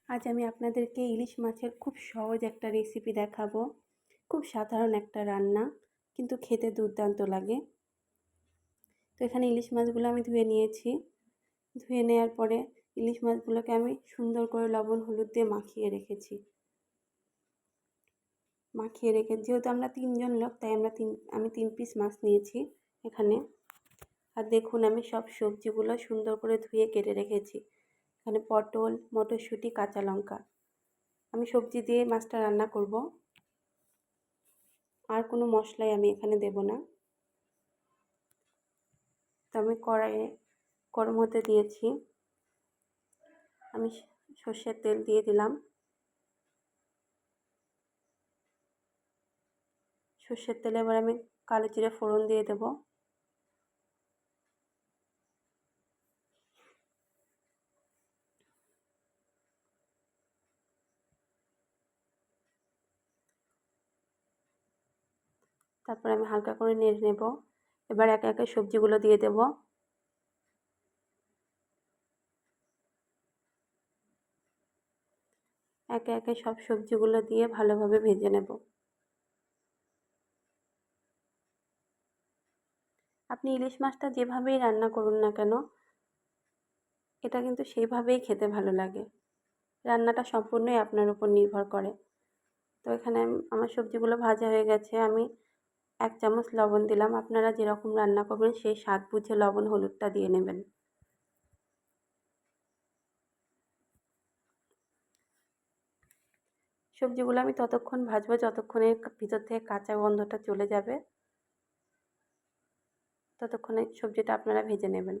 আজ আমি আপনাদেরকে ইলিশ মাছের খুব সহজ একটা রেসিপি দেখাবো। খুব সাধারণ একটা রান্না, কিন্তু খেতে দুর্দান্ত লাগে। তো এখানে ইলিশ মাছগুলো আমি ধুয়ে নিয়েছি। ধুয়ে নেওয়ার পরে ইলিশ মাছগুলোকে আমি সুন্দর করে লবণ হলুদ দিয়ে মাখিয়ে রেখেছি। যেহেতু আমরা 3 জন লোক, তাই আমি 3 পিস মাছ নিয়েছি এখানে। আর দেখুন, আমি সব সবজিগুলো সুন্দর করে ধুয়ে কেটে রেখেছি। এখানে পটল, মটরশুঁটি, কাঁচা লঙ্কা। আমি সবজি দিয়ে মাছটা রান্না করব, আর কোনো মশলাই আমি এখানে দেব না। তো আমি কড়াইয়ে গরম হতে দিয়েছি। আমি সর্ষের তেল দিয়ে দিলাম। সর্ষের তেলে এবার আমি কালো জিরে ফোড়ন দিয়ে দেব। তারপরে আমি হালকা করে নেড়ে নেব। এবার একে একে সবজিগুলো দিয়ে দেব। একে একে সব সবজিগুলো দিয়ে ভালোভাবে ভেজে নেব। আপনি ইলিশ মাছটা যেভাবেই রান্না করুন না কেন, এটা কিন্তু সেইভাবেই খেতে ভালো লাগে। রান্নাটা সম্পূর্ণই আপনার উপর নির্ভর করে। তো এখানে আমার সবজিগুলো ভাজা হয়ে গেছে। আমি 1 চামচ লবণ দিলাম। আপনারা যেরকম রান্না করবেন সেই স্বাদ বুঝে লবণ হলুদটা দিয়ে নেবেন। সবজিগুলো আমি ততক্ষণ ভাজবো যতক্ষণে ভিতর থেকে কাঁচা গন্ধটা চলে যাবে। ততক্ষণে সবজিটা আপনারা ভেজে নেবেন।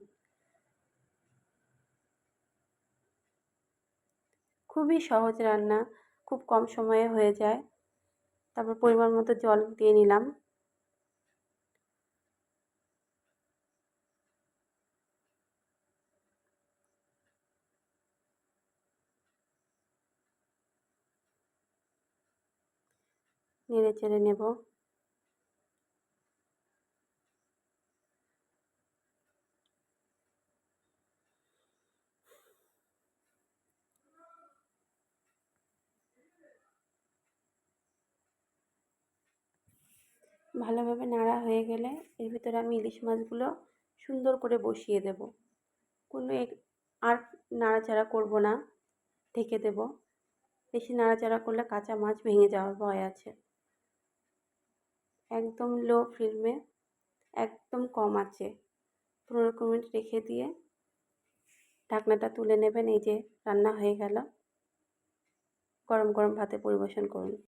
খুবই সহজ রান্না, খুব কম সময়ে হয়ে যায়। তারপর পরিমাণ মতো জল দিয়ে নিলাম। নেড়ে চেড়ে নেব। ভালোভাবে নাড়া হয়ে গেলে এর ভিতরে আমি ইলিশ মাছগুলো সুন্দর করে বসিয়ে দেব। কোনো আর নাড়াচাড়া করব না, ঢেকে দেব। বেশি নাড়াচাড়া করলে কাঁচা মাছ ভেঙে যাওয়ার ভয় আছে। একদম লো ফ্লেমে, একদম কম আঁচে 15 মিনিট রেখে দিয়ে ঢাকনাটা তুলে নেবেন। এই যে রান্না হয়ে গেল। গরম গরম ভাতে পরিবেশন করুন।